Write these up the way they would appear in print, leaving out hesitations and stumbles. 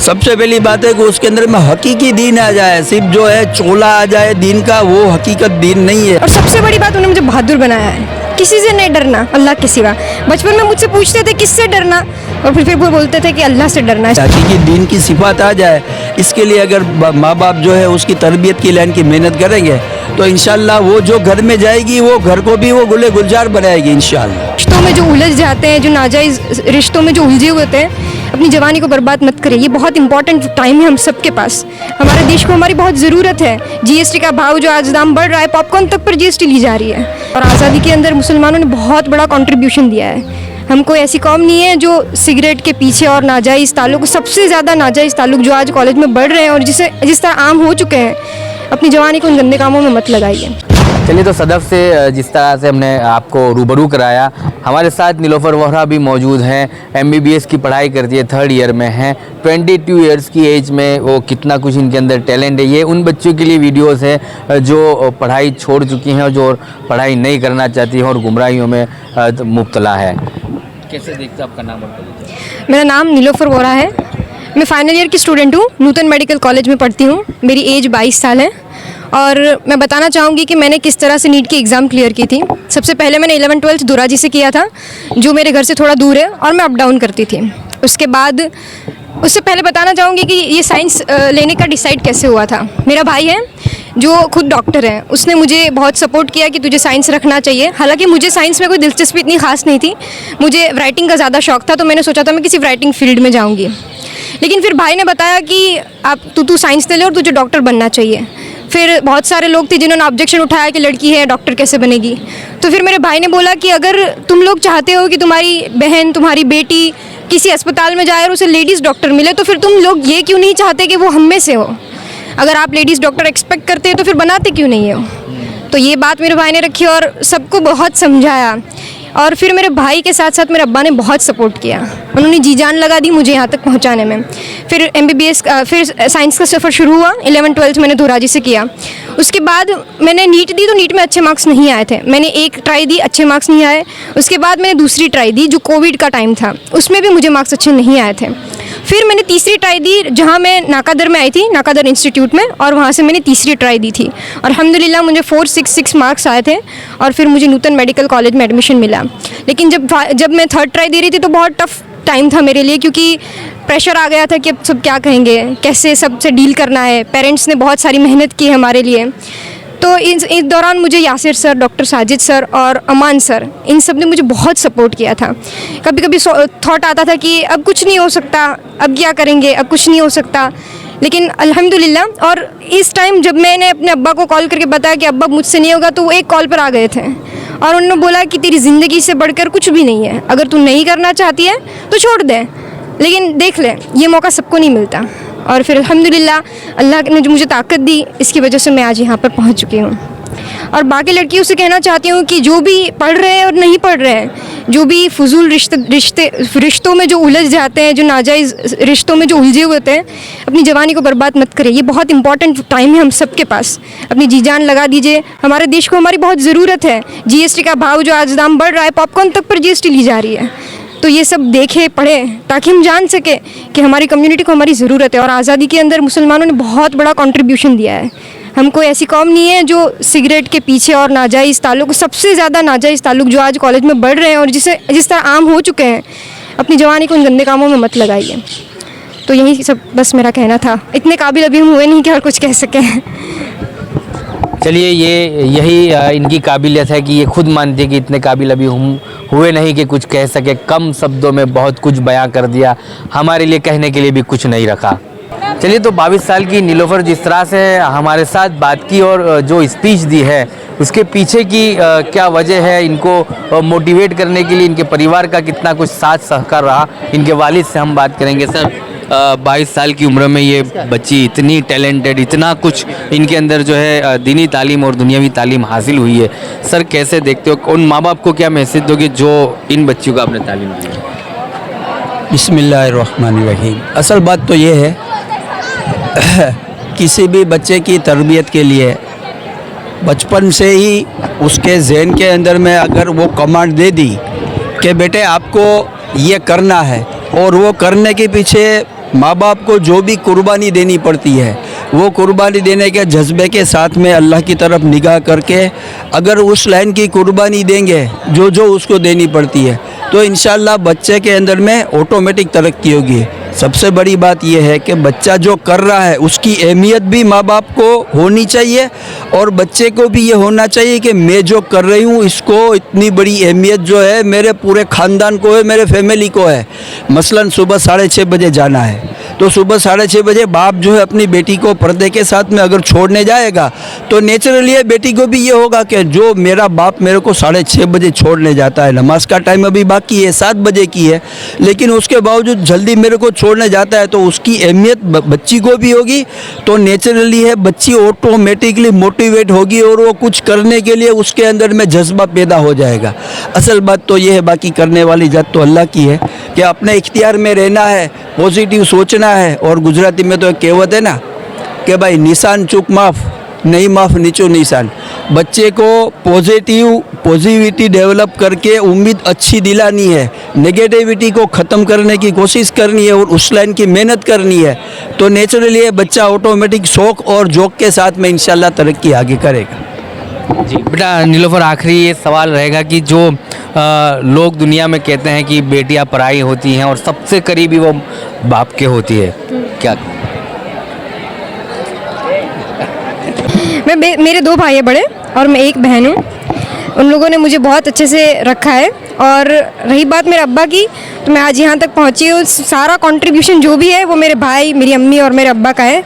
सबसे पहली बात है कि उसके अंदर में हकीकी दीन आ जाए, सिर्फ जो है चोला आ जाए दीन का, वो हकीकत दीन नहीं है। और सबसे बड़ी बात, उन्होंने मुझे बहादुर बनाया है, किसी से नहीं डरना, अल्लाह के सिवा। बचपन में मुझसे पूछते थे किससे डरना, और फिर वो बोलते थे कि अल्लाह से डरना है। हकीकी दीन की सिफात आ जाए, इसके लिए अगर माँ बाप जो है उसकी तरबियत की लाइन की मेहनत करेंगे तो इंशाल्लाह वो जो घर में जाएगी वो घर को भी वो गुले गुलजार बनाएगी इंशाल्लाह। रिश्तों में जो उलझ जाते हैं, जो नाजायज़ रिश्तों में जो उलझे हुए होते हैं, अपनी जवानी को बर्बाद मत करें। ये बहुत इंपॉर्टेंट टाइम है हम सबके पास। हमारे देश को हमारी बहुत ज़रूरत है। जीएसटी का भाव जो आज दाम बढ़ रहा है, पॉपकॉर्न तक पर जीएसटी ली जा रही है। और आज़ादी के अंदर मुसलमानों ने बहुत बड़ा कंट्रीब्यूशन दिया है। हम कोई ऐसी कौम नहीं है जो सिगरेट के पीछे और नाजायज़ ताल्लुक, सबसे ज़्यादा नाजायज़ ताल्लुक जो आज कॉलेज में बढ़ रहे हैं और जिस तरह आम हो चुके हैं, अपनी जवानी को उन गंदे कामों में मत लगाइए। चलिए, तो सदफ से जिस तरह से हमने आपको रूबरू कराया, हमारे साथ नीलोफर वोहरा भी मौजूद हैं। एमबीबीएस की पढ़ाई करती है, 3rd ईयर में हैं। 22 ईयर्स की एज में वो कितना कुछ इनके अंदर टैलेंट है। ये उन बच्चों के लिए वीडियोस है जो पढ़ाई छोड़ चुकी हैं और जो पढ़ाई नहीं करना चाहती हैं और गुमराहियों में मुब्तला है। कैसे देखते, आपका नाम? मेरा नाम नीलोफर वोहरा है। मैं फाइनल ईयर की स्टूडेंट हूँ, नूतन मेडिकल कॉलेज में पढ़ती हूँ। मेरी एज 22 साल है और मैं बताना चाहूँगी कि मैंने किस तरह से नीट की एग्ज़ाम क्लियर की थी। सबसे पहले मैंने 11th-12th दुराजी से किया था, जो मेरे घर से थोड़ा दूर है, और मैं अप डाउन करती थी। उसके बाद उससे पहले बताना चाहूँगी कि ये साइंस लेने का डिसाइड कैसे हुआ था। मेरा भाई है जो खुद डॉक्टर है, उसने मुझे बहुत सपोर्ट किया कि तुझे साइंस रखना चाहिए। हालांकि मुझे साइंस में कोई दिलचस्पी इतनी खास नहीं थी, मुझे राइटिंग का ज़्यादा शौक था, तो मैंने सोचा था मैं किसी राइटिंग फील्ड में जाऊँगी। लेकिन फिर भाई ने बताया कि आप तू साइंस ले ले और तुझे डॉक्टर बनना चाहिए। फिर बहुत सारे लोग थे जिन्होंने ऑब्जेक्शन उठाया कि लड़की है, डॉक्टर कैसे बनेगी। तो फिर मेरे भाई ने बोला कि अगर तुम लोग चाहते हो कि तुम्हारी बहन, तुम्हारी बेटी किसी अस्पताल में जाए और उसे लेडीज़ डॉक्टर मिले, तो फिर तुम लोग ये क्यों नहीं चाहते कि वो हम में से हो। अगर आप लेडीज़ डॉक्टर एक्सपेक्ट करते हैं तो फिर बनाते क्यों नहीं हो। तो ये बात मेरे भाई ने रखी और सबको बहुत समझाया। और फिर मेरे भाई के साथ साथ मेरे अब्बा ने बहुत सपोर्ट किया, उन्होंने जी जान लगा दी मुझे यहाँ तक पहुँचाने में। फिर एमबीबीएस फिर साइंस का सफ़र शुरू हुआ। 11th-12th मैंने धोराजी से किया। उसके बाद मैंने नीट दी, तो नीट में अच्छे मार्क्स नहीं आए थे। मैंने एक ट्राई दी, अच्छे मार्क्स नहीं आए। उसके बाद मैंने दूसरी ट्राई दी जो कोविड का टाइम था, उसमें भी मुझे मार्क्स अच्छे नहीं आए थे। फिर मैंने तीसरी ट्राई दी, जहाँ मैं नाकादर में आई थी, नाकादर इंस्टीट्यूट में, और वहाँ से मैंने तीसरी ट्राई दी थी और अल्हम्दुलिल्लाह मुझे 466 मार्क्स आए थे और फिर मुझे नूतन मेडिकल कॉलेज में एडमिशन मिला। लेकिन जब मैं 3rd ट्राई दे रही थी तो बहुत टफ टाइम था मेरे लिए, क्योंकि प्रेशर आ गया था कि अब सब क्या कहेंगे, कैसे सबसे डील करना है। पेरेंट्स ने बहुत सारी मेहनत की है हमारे लिए। तो इस दौरान मुझे Yasir sir, doctor Sajid sir और अमान सर, इन सब ने मुझे बहुत सपोर्ट किया था। कभी कभी थॉट आता था कि अब कुछ नहीं हो सकता, अब क्या करेंगे, अब कुछ नहीं हो सकता। लेकिन अल्हम्दुलिल्लाह, और इस टाइम जब मैंने अपने अब्बा को कॉल करके बताया कि अब्बा मुझसे नहीं होगा, तो वो एक कॉल पर आ गए थे और उन्होंने बोला कि तेरी ज़िंदगी से बढ़कर कुछ भी नहीं है, अगर तू नहीं करना चाहती है तो छोड़ दे, लेकिन देख ले, ये मौका सबको नहीं मिलता। और फिर अल्हम्दुलिल्लाह अल्लाह ने जो मुझे ताकत दी, इसकी वजह से मैं आज यहाँ पर पहुँच चुकी हूँ। और बाकी लड़कियों से कहना चाहती हूँ कि जो भी पढ़ रहे हैं और नहीं पढ़ रहे हैं, जो भी फजूल रिश्तों में जो उलझ जाते हैं, जो नाजायज़ रिश्तों में जो उलझे हुए होते हैं, अपनी जवानी को बर्बाद मत करें। ये बहुत इंपॉर्टेंट टाइम है हम सबके पास। अपनी जी जान लगा दीजिए। हमारे देश को हमारी बहुत ज़रूरत है। जीएसटी का भाव जो आज दाम बढ़ रहा है, पॉपकॉर्न तक पर जीएसटी ली जा रही है। तो ये सब देखें, पढ़ें, ताकि हम जान सकें कि हमारी कम्युनिटी को हमारी ज़रूरत है। और आज़ादी के अंदर मुसलमानों ने बहुत बड़ा कंट्रीब्यूशन दिया है। हम कोई ऐसी कौम नहीं है जो सिगरेट के पीछे और नाजायज़ ताल्लुक, सबसे ज़्यादा नाजायज़ ताल्लुक जो आज कॉलेज में बढ़ रहे हैं और जिस तरह आम हो चुके हैं, अपनी जवानी को उन गंदे कामों में मत लगाइए। तो यही सब बस मेरा कहना था। इतने काबिल अभी हम हुए नहीं कि और कुछ कह सकें। चलिए, यही इनकी काबिलियत है कि ये खुद मानती है कि इतने काबिल अभी हम हुए नहीं कि कुछ कह सके। कम शब्दों में बहुत कुछ बयां कर दिया, हमारे लिए कहने के लिए भी कुछ नहीं रखा। चलिए, तो 22 साल की नीलोफर जिस तरह से हमारे साथ बात की और जो स्पीच दी है, उसके पीछे की क्या वजह है, इनको मोटिवेट करने के लिए इनके परिवार का कितना कुछ साथ सहकार रहा, इनके वालिद से हम बात करेंगे। सर, 22 साल की उम्र में ये बच्ची इतनी टैलेंटेड, इतना कुछ इनके अंदर जो है दीनी तालीम और दुनियावी तालीम हासिल हुई है, सर कैसे देखते हो? उन माँ बाप को क्या मैसेज दोगे जो इन बच्चियों को आपने तालीम दी? बिस्मिल्लाहिर्रहमानिर्रहीम। असल बात तो ये है किसी भी बच्चे की तरबियत के लिए बचपन से ही उसके ज़हन के अंदर में अगर वो कमांड दे दी कि बेटे आपको ये करना है और वो करने के पीछे माँ बाप को जो भी कुर्बानी देनी पड़ती है, वो कुर्बानी देने के जज्बे के साथ में अल्लाह की तरफ निगाह करके अगर उस लाइन की कुर्बानी देंगे जो जो उसको देनी पड़ती है, तो इंशाअल्लाह बच्चे के अंदर में ऑटोमेटिक तरक्की होगी। सबसे बड़ी बात यह है कि बच्चा जो कर रहा है उसकी अहमियत भी माँ बाप को होनी चाहिए और बच्चे को भी ये होना चाहिए कि मैं जो कर रही हूँ इसको इतनी बड़ी अहमियत जो है मेरे पूरे ख़ानदान को है, मेरे फैमिली को है। मसलन सुबह 6:30 बजे जाना है तो सुबह 6:30 बजे बाप जो है अपनी बेटी को पर्दे के साथ में अगर छोड़ने जाएगा तो नेचुरली बेटी को भी ये होगा कि जो मेरा बाप मेरे को 6:30 बजे छोड़ने जाता है, नमाज का टाइम अभी बाकी है, 7 बजे की है, लेकिन उसके बावजूद जल्दी मेरे को छोड़ने जाता है, तो उसकी अहमियत बच्ची को भी होगी। तो नेचुरली है बच्ची ऑटोमेटिकली मोटिवेट होगी और वो कुछ करने के लिए उसके अंदर में जज्बा पैदा हो जाएगा। असल बात तो ये है, बाकी करने वाली जात तो अल्लाह की है कि अपने इख्तियार में रहना है, पॉजिटिव सोचना है। और गुजराती में तो एक कहावत है ना कि भाई निशान चूक माफ़, नहीं माफ़ नीचो निशान। बच्चे को पॉजिटिविटी डेवलप करके उम्मीद अच्छी दिलानी है, नेगेटिविटी को ख़त्म करने की कोशिश करनी है और उस लाइन की मेहनत करनी है, तो नेचुरली ये बच्चा ऑटोमेटिक शौक़ और जोक के साथ में इंशाल्लाह तरक्की आगे करेगा। जी बेटा नीलोफर, आखिरी ये सवाल रहेगा कि जो लोग दुनिया में कहते हैं कि बेटियां पराई होती हैं और सबसे करीबी वो बाप के होती है, क्या? मेरे 2 भाई हैं बड़े और मैं एक बहन हूँ। उन लोगों ने मुझे बहुत अच्छे से रखा है। और रही बात मेरे अब्बा की, तो मैं आज यहाँ तक पहुँची हूँ, सारा कंट्रीब्यूशन जो भी है वो मेरे भाई, मेरी अम्मी और मेरे अब्बा का है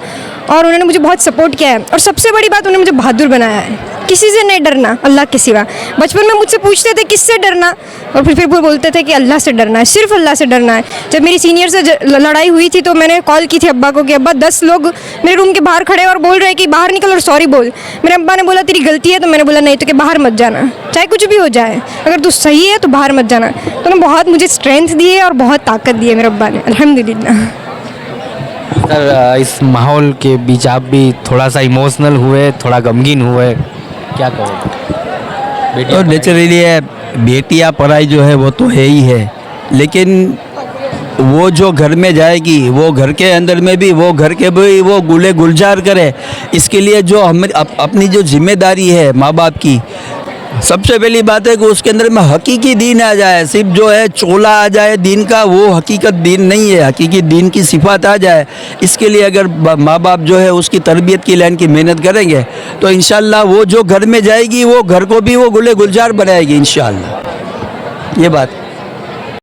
और उन्होंने मुझे बहुत सपोर्ट किया है। और सबसे बड़ी बात, उन्होंने मुझे बहादुर बनाया है, किसी से नहीं डरना, अल्लाह के सिवा। बचपन में मुझसे पूछते थे किससे डरना, और फिर वो बोलते थे कि अल्लाह से डरना है, सिर्फ अल्लाह से डरना है। जब मेरी सीनियर से लड़ाई हुई थी तो मैंने कॉल की थी अब्बा को कि अब्बा 10 लोग मेरे रूम के बाहर खड़े और बोल रहे हैं कि बाहर निकल और सॉरी बोल। मेरे अब्बा ने बोला तेरी गलती है, तो मैंने बोला नहीं तो कि बाहर मत जाना, चाहे कुछ भी हो जाए, अगर तू सही है तो बाहर मत जाना। तो उन्होंने बहुत मुझे स्ट्रेंथ दी है और बहुत ताकत दी है मेरे अब्बा ने, अल्हम्दुलिल्लाह। सर, इस माहौल के बीच आप भी थोड़ा सा इमोशनल हुए, थोड़ा गमगीन हुए, क्या कहोगे? तो नेचुरली है बेटियां पढ़ाई जो है वो तो है ही है, लेकिन वो जो घर में जाएगी वो घर के अंदर में भी वो घर के भी वो गुले गुलजार करे। इसके लिए जो हम अपनी जो जिम्मेदारी है माँ बाप की, सबसे पहली बात है कि उसके अंदर में हकीकी दीन आ जाए। सिर्फ जो है चोला आ जाए दीन का, वो हकीकत दीन नहीं है, हकीकी दीन की सिफात आ जाए। इसके लिए अगर माँ बाप जो है उसकी तरबियत की लाइन की मेहनत करेंगे तो इंशाल्लाह वो जो घर में जाएगी वो घर को भी वो गुले गुलजार बनाएगी इंशाल्लाह। ये बात